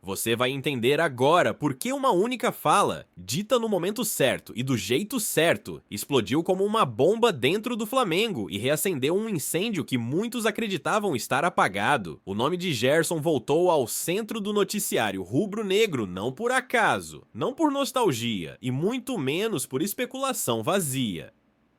Você vai entender agora por que uma única fala, dita no momento certo e do jeito certo, explodiu como uma bomba dentro do Flamengo e reacendeu um incêndio que muitos acreditavam estar apagado. O nome de Gerson voltou ao centro do noticiário rubro-negro não por acaso, não por nostalgia e muito menos por especulação vazia.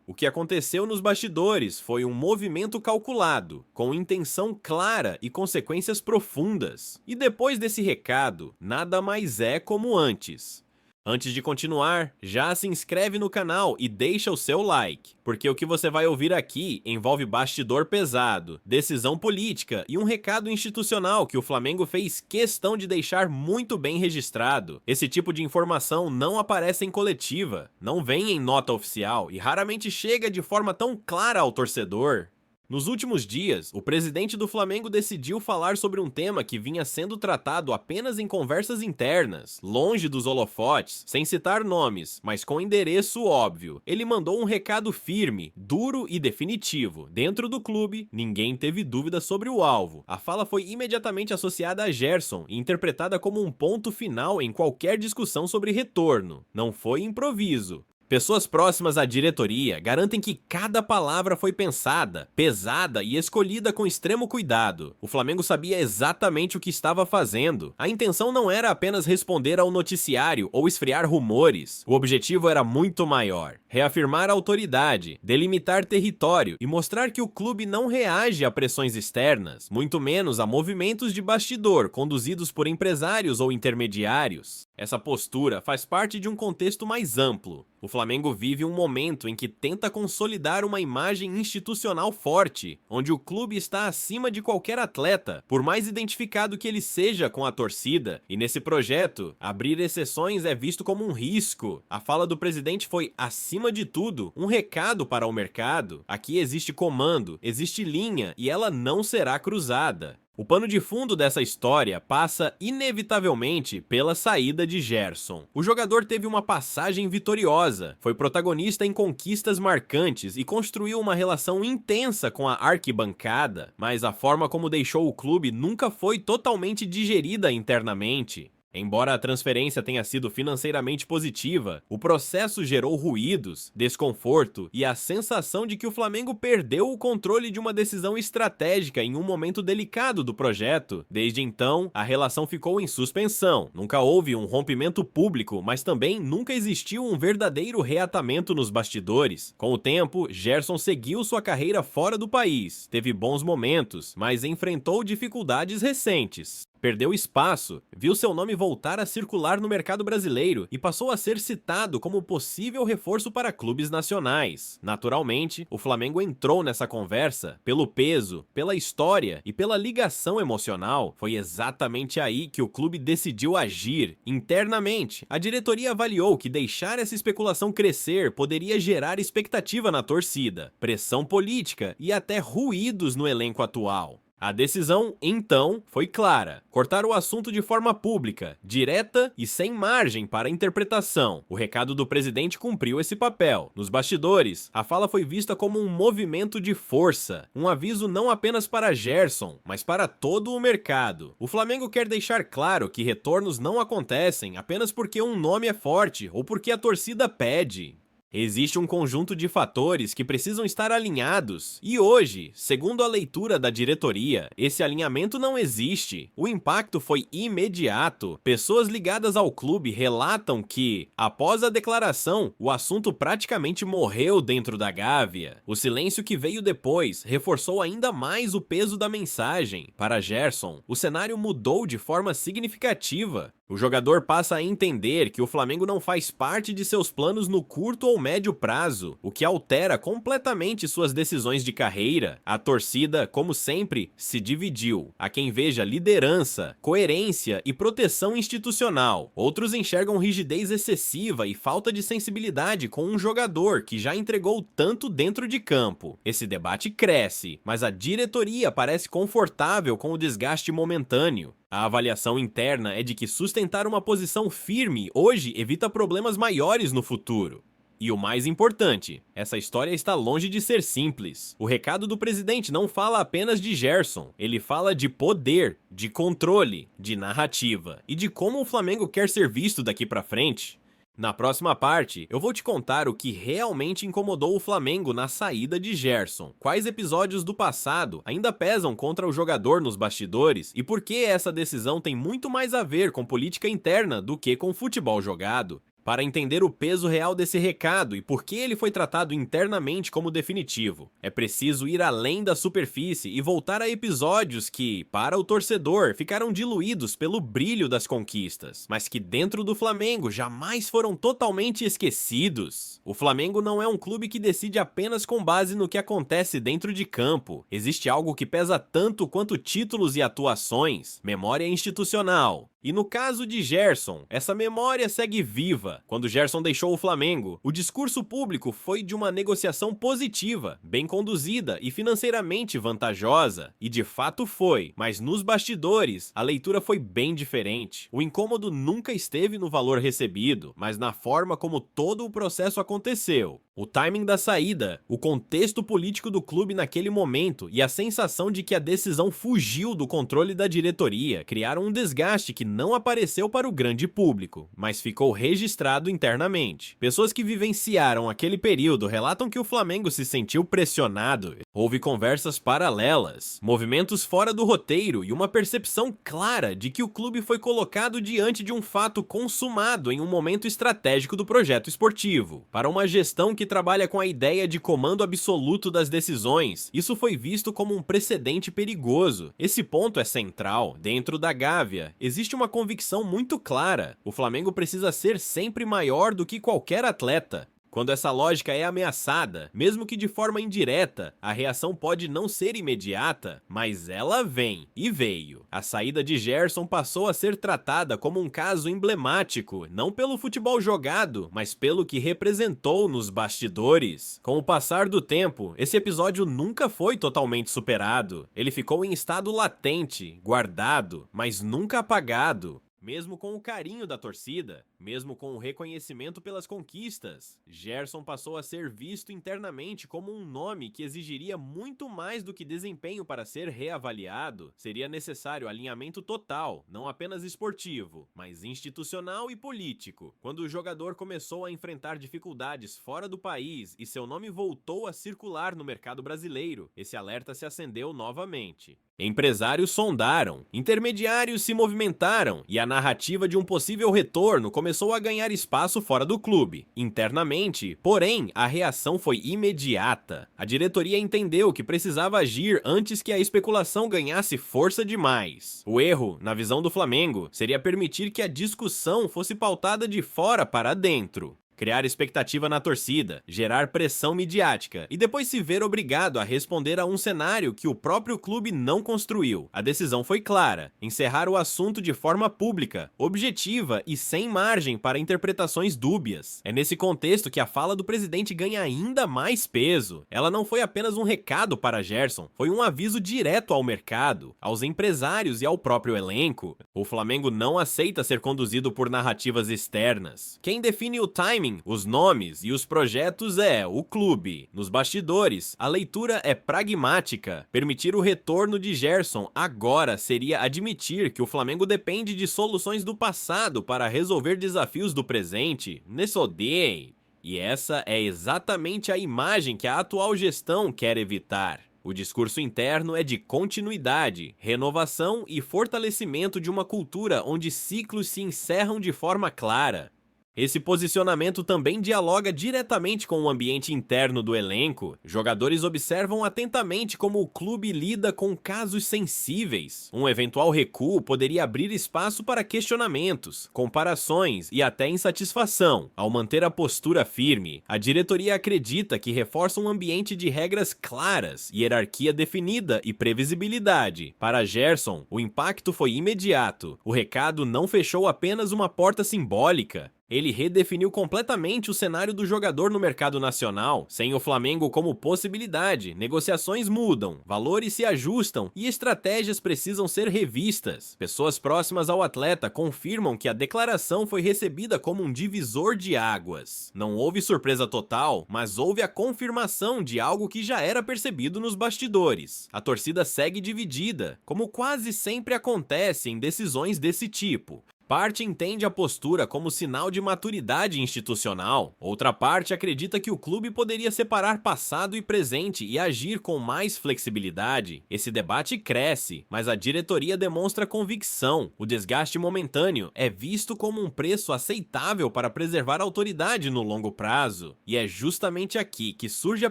O que aconteceu nos bastidores foi um movimento calculado, com intenção clara e consequências profundas. E depois desse recado, nada mais é como antes. Antes de continuar, já se inscreve no canal e deixa o seu like, porque o que você vai ouvir aqui envolve bastidor pesado, decisão política e um recado institucional que o Flamengo fez questão de deixar muito bem registrado. Esse tipo de informação não aparece em coletiva, não vem em nota oficial e raramente chega de forma tão clara ao torcedor. Nos últimos dias, o presidente do Flamengo decidiu falar sobre um tema que vinha sendo tratado apenas em conversas internas, longe dos holofotes, sem citar nomes, mas com endereço óbvio. Ele mandou um recado firme, duro e definitivo. Dentro do clube, ninguém teve dúvida sobre o alvo. A fala foi imediatamente associada a Gerson e interpretada como um ponto final em qualquer discussão sobre retorno. Não foi improviso. Pessoas próximas à diretoria garantem que cada palavra foi pensada, pesada e escolhida com extremo cuidado. O Flamengo sabia exatamente o que estava fazendo. A intenção não era apenas responder ao noticiário ou esfriar rumores. O objetivo era muito maior: reafirmar a autoridade, delimitar território e mostrar que o clube não reage a pressões externas, muito menos a movimentos de bastidor conduzidos por empresários ou intermediários. Essa postura faz parte de um contexto mais amplo. O Flamengo vive um momento em que tenta consolidar uma imagem institucional forte, onde o clube está acima de qualquer atleta, por mais identificado que ele seja com a torcida, e nesse projeto, abrir exceções é visto como um risco. A fala do presidente foi, acima de tudo, um recado para o mercado. Aqui existe comando, existe linha, e ela não será cruzada. O pano de fundo dessa história passa inevitavelmente pela saída de Gerson. O jogador teve uma passagem vitoriosa, foi protagonista em conquistas marcantes e construiu uma relação intensa com a arquibancada, mas a forma como deixou o clube nunca foi totalmente digerida internamente. Embora a transferência tenha sido financeiramente positiva, o processo gerou ruídos, desconforto e a sensação de que o Flamengo perdeu o controle de uma decisão estratégica em um momento delicado do projeto. Desde então, a relação ficou em suspensão. Nunca houve um rompimento público, mas também nunca existiu um verdadeiro reatamento nos bastidores. Com o tempo, Gerson seguiu sua carreira fora do país. Teve bons momentos, mas enfrentou dificuldades recentes. Perdeu espaço, viu seu nome voltar a circular no mercado brasileiro e passou a ser citado como possível reforço para clubes nacionais. Naturalmente, o Flamengo entrou nessa conversa pelo peso, pela história e pela ligação emocional. Foi exatamente aí que o clube decidiu agir. Internamente, a diretoria avaliou que deixar essa especulação crescer poderia gerar expectativa na torcida, pressão política e até ruídos no elenco atual. A decisão, então, foi clara: cortar o assunto de forma pública, direta e sem margem para interpretação. O recado do presidente cumpriu esse papel. Nos bastidores, a fala foi vista como um movimento de força, um aviso não apenas para Gerson, mas para todo o mercado. O Flamengo quer deixar claro que retornos não acontecem apenas porque um nome é forte ou porque a torcida pede. Existe um conjunto de fatores que precisam estar alinhados, e hoje, segundo a leitura da diretoria, esse alinhamento não existe. O impacto foi imediato. Pessoas ligadas ao clube relatam que, após a declaração, o assunto praticamente morreu dentro da gávea. O silêncio que veio depois reforçou ainda mais o peso da mensagem. Para Gerson, o cenário mudou de forma significativa. O jogador passa a entender que o Flamengo não faz parte de seus planos no curto ou médio prazo, o que altera completamente suas decisões de carreira. A torcida, como sempre, se dividiu. Há quem veja liderança, coerência e proteção institucional. Outros enxergam rigidez excessiva e falta de sensibilidade com um jogador que já entregou tanto dentro de campo. Esse debate cresce, mas a diretoria parece confortável com o desgaste momentâneo. A avaliação interna é de que sustentar uma posição firme hoje evita problemas maiores no futuro. E o mais importante, essa história está longe de ser simples. O recado do presidente não fala apenas de Gerson, ele fala de poder, de controle, de narrativa e de como o Flamengo quer ser visto daqui pra frente. Na próxima parte, eu vou te contar o que realmente incomodou o Flamengo na saída de Gerson, quais episódios do passado ainda pesam contra o jogador nos bastidores e por que essa decisão tem muito mais a ver com política interna do que com futebol jogado. Para entender o peso real desse recado e por que ele foi tratado internamente como definitivo, é preciso ir além da superfície e voltar a episódios que, para o torcedor, ficaram diluídos pelo brilho das conquistas, mas que dentro do Flamengo jamais foram totalmente esquecidos. O Flamengo não é um clube que decide apenas com base no que acontece dentro de campo. Existe algo que pesa tanto quanto títulos e atuações: memória institucional. E no caso de Gerson, essa memória segue viva. Quando Gerson deixou o Flamengo, o discurso público foi de uma negociação positiva, bem conduzida e financeiramente vantajosa. E de fato foi, mas nos bastidores, a leitura foi bem diferente. O incômodo nunca esteve no valor recebido, mas na forma como todo o processo aconteceu. O timing da saída, o contexto político do clube naquele momento e a sensação de que a decisão fugiu do controle da diretoria criaram um desgaste que não apareceu para o grande público, mas ficou registrado internamente. Pessoas que vivenciaram aquele período relatam que o Flamengo se sentiu pressionado, houve conversas paralelas, movimentos fora do roteiro e uma percepção clara de que o clube foi colocado diante de um fato consumado em um momento estratégico do projeto esportivo. Para uma gestão que trabalha com a ideia de comando absoluto das decisões, isso foi visto como um precedente perigoso. Esse ponto é central. Dentro da Gávea, existe uma convicção muito clara: o Flamengo precisa ser sempre maior do que qualquer atleta. Quando essa lógica é ameaçada, mesmo que de forma indireta, a reação pode não ser imediata, mas ela vem, e veio. A saída de Gerson passou a ser tratada como um caso emblemático, não pelo futebol jogado, mas pelo que representou nos bastidores. Com o passar do tempo, esse episódio nunca foi totalmente superado. Ele ficou em estado latente, guardado, mas nunca apagado. Mesmo com o carinho da torcida, mesmo com o reconhecimento pelas conquistas, Gerson passou a ser visto internamente como um nome que exigiria muito mais do que desempenho para ser reavaliado. Seria necessário alinhamento total, não apenas esportivo, mas institucional e político. Quando o jogador começou a enfrentar dificuldades fora do país e seu nome voltou a circular no mercado brasileiro, esse alerta se acendeu novamente. Empresários sondaram, intermediários se movimentaram e a narrativa de um possível retorno começou a ganhar espaço fora do clube. Internamente, porém, a reação foi imediata. A diretoria entendeu que precisava agir antes que a especulação ganhasse força demais. O erro, na visão do Flamengo, seria permitir que a discussão fosse pautada de fora para dentro. Criar expectativa na torcida, gerar pressão midiática e depois se ver obrigado a responder a um cenário que o próprio clube não construiu. A decisão foi clara: encerrar o assunto de forma pública, objetiva e sem margem para interpretações dúbias. É nesse contexto que a fala do presidente ganha ainda mais peso. Ela não foi apenas um recado para Gerson, foi um aviso direto ao mercado, aos empresários e ao próprio elenco. O Flamengo não aceita ser conduzido por narrativas externas. Quem define o timing, os nomes e os projetos é o clube. Nos bastidores, a leitura é pragmática. Permitir o retorno de Gerson agora seria admitir que o Flamengo depende de soluções do passado para resolver desafios do presente. Nesodei. E essa é exatamente a imagem que a atual gestão quer evitar. O discurso interno é de continuidade, renovação e fortalecimento de uma cultura onde ciclos se encerram de forma clara. Esse posicionamento também dialoga diretamente com o ambiente interno do elenco. Jogadores observam atentamente como o clube lida com casos sensíveis. Um eventual recuo poderia abrir espaço para questionamentos, comparações e até insatisfação. Ao manter a postura firme, a diretoria acredita que reforça um ambiente de regras claras, hierarquia definida e previsibilidade. Para Gerson, o impacto foi imediato. O recado não fechou apenas uma porta simbólica. Ele redefiniu completamente o cenário do jogador no mercado nacional. Sem o Flamengo como possibilidade, negociações mudam, valores se ajustam e estratégias precisam ser revistas. Pessoas próximas ao atleta confirmam que a declaração foi recebida como um divisor de águas. Não houve surpresa total, mas houve a confirmação de algo que já era percebido nos bastidores. A torcida segue dividida, como quase sempre acontece em decisões desse tipo. Parte entende a postura como sinal de maturidade institucional, outra parte acredita que o clube poderia separar passado e presente e agir com mais flexibilidade. Esse debate cresce, mas a diretoria demonstra convicção. O desgaste momentâneo é visto como um preço aceitável para preservar a autoridade no longo prazo. E é justamente aqui que surge a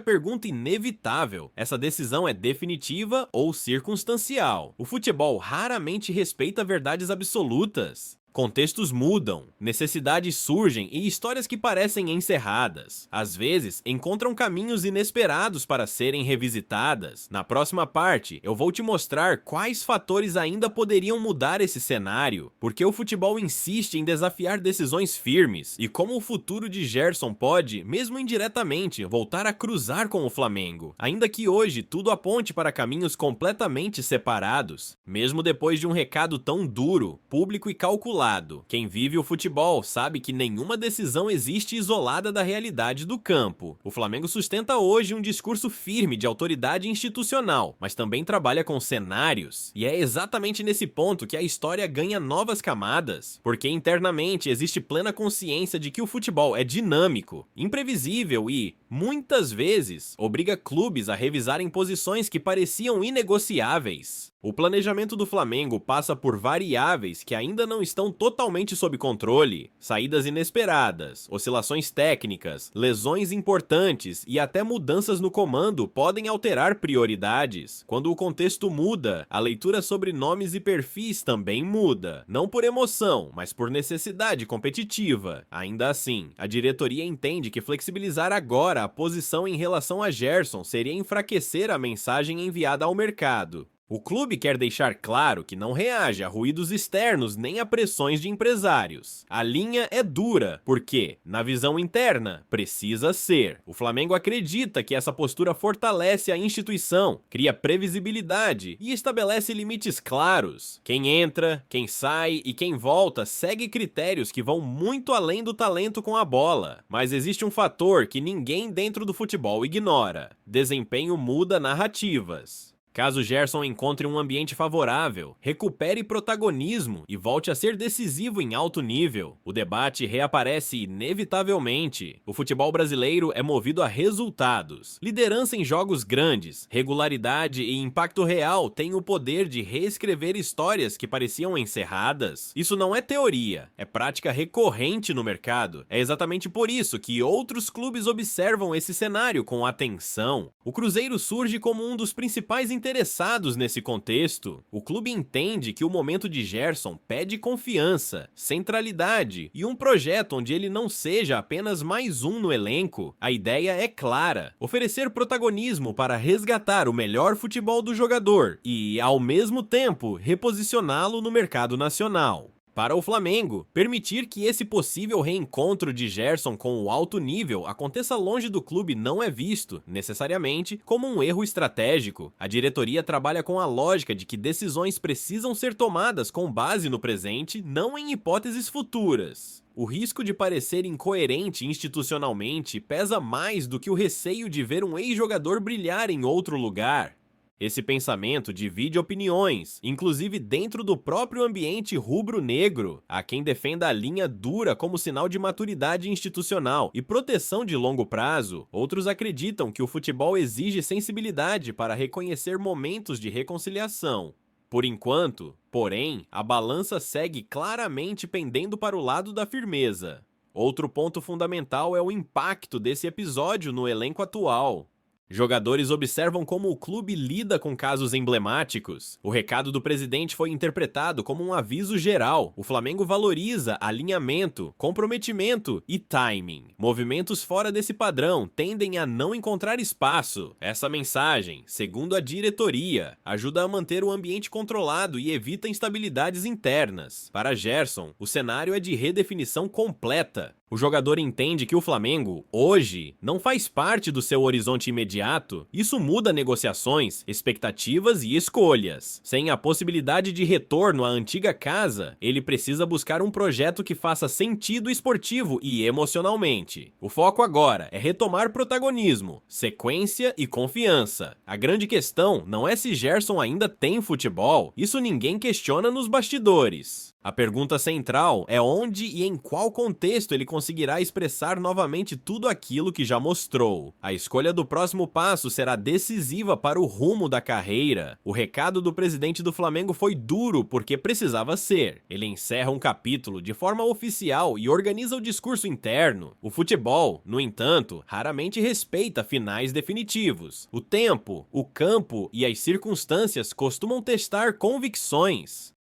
pergunta inevitável: essa decisão é definitiva ou circunstancial? O futebol raramente respeita verdades absolutas. Contextos mudam, necessidades surgem e histórias que parecem encerradas, às vezes, encontram caminhos inesperados para serem revisitadas. Na próxima parte, eu vou te mostrar quais fatores ainda poderiam mudar esse cenário, porque o futebol insiste em desafiar decisões firmes e como o futuro de Gerson pode, mesmo indiretamente, voltar a cruzar com o Flamengo, ainda que hoje tudo aponte para caminhos completamente separados. Mesmo depois de um recado tão duro, público e calculado, quem vive o futebol sabe que nenhuma decisão existe isolada da realidade do campo. O Flamengo sustenta hoje um discurso firme de autoridade institucional, mas também trabalha com cenários. E é exatamente nesse ponto que a história ganha novas camadas, porque internamente existe plena consciência de que o futebol é dinâmico, imprevisível e, muitas vezes, obriga clubes a revisarem posições que pareciam inegociáveis. O planejamento do Flamengo passa por variáveis que ainda não estão totalmente sob controle, saídas inesperadas, oscilações técnicas, lesões importantes e até mudanças no comando podem alterar prioridades. Quando o contexto muda, a leitura sobre nomes e perfis também muda, não por emoção, mas por necessidade competitiva. Ainda assim, a diretoria entende que flexibilizar agora a posição em relação a Gerson seria enfraquecer a mensagem enviada ao mercado. O clube quer deixar claro que não reage a ruídos externos nem a pressões de empresários. A linha é dura, porque, na visão interna, precisa ser. O Flamengo acredita que essa postura fortalece a instituição, cria previsibilidade e estabelece limites claros. Quem entra, quem sai e quem volta segue critérios que vão muito além do talento com a bola. Mas existe um fator que ninguém dentro do futebol ignora: desempenho muda narrativas. Caso Gerson encontre um ambiente favorável, recupere protagonismo e volte a ser decisivo em alto nível, o debate reaparece inevitavelmente. O futebol brasileiro é movido a resultados. Liderança em jogos grandes, regularidade e impacto real têm o poder de reescrever histórias que pareciam encerradas. Isso não é teoria, é prática recorrente no mercado. É exatamente por isso que outros clubes observam esse cenário com atenção. O Cruzeiro surge como um dos principais interessados nesse contexto. O clube entende que o momento de Gerson pede confiança, centralidade e um projeto onde ele não seja apenas mais um no elenco. A ideia é clara: oferecer protagonismo para resgatar o melhor futebol do jogador e, ao mesmo tempo, reposicioná-lo no mercado nacional. Para o Flamengo, permitir que esse possível reencontro de Gerson com o alto nível aconteça longe do clube não é visto, necessariamente, como um erro estratégico. A diretoria trabalha com a lógica de que decisões precisam ser tomadas com base no presente, não em hipóteses futuras. O risco de parecer incoerente institucionalmente pesa mais do que o receio de ver um ex-jogador brilhar em outro lugar. Esse pensamento divide opiniões, inclusive dentro do próprio ambiente rubro-negro. Há quem defenda a linha dura como sinal de maturidade institucional e proteção de longo prazo. Outros acreditam que o futebol exige sensibilidade para reconhecer momentos de reconciliação. Por enquanto, porém, a balança segue claramente pendendo para o lado da firmeza. Outro ponto fundamental é o impacto desse episódio no elenco atual. Jogadores observam como o clube lida com casos emblemáticos. O recado do presidente foi interpretado como um aviso geral. O Flamengo valoriza alinhamento, comprometimento e timing. Movimentos fora desse padrão tendem a não encontrar espaço. Essa mensagem, segundo a diretoria, ajuda a manter o ambiente controlado e evita instabilidades internas. Para Gerson, o cenário é de redefinição completa. O jogador entende que o Flamengo, hoje, não faz parte do seu horizonte imediato. Isso muda negociações, expectativas e escolhas. Sem a possibilidade de retorno à antiga casa, ele precisa buscar um projeto que faça sentido esportivo e emocionalmente. O foco agora é retomar protagonismo, sequência e confiança. A grande questão não é se Gerson ainda tem futebol, isso ninguém questiona nos bastidores. A pergunta central é onde e em qual contexto ele conseguirá expressar novamente tudo aquilo que já mostrou. A escolha do próximo passo será decisiva para o rumo da carreira. O recado do presidente do Flamengo foi duro porque precisava ser. Ele encerra um capítulo de forma oficial e organiza o discurso interno. O futebol, no entanto, raramente respeita finais definitivos. O tempo, o campo e as circunstâncias costumam testar convicções.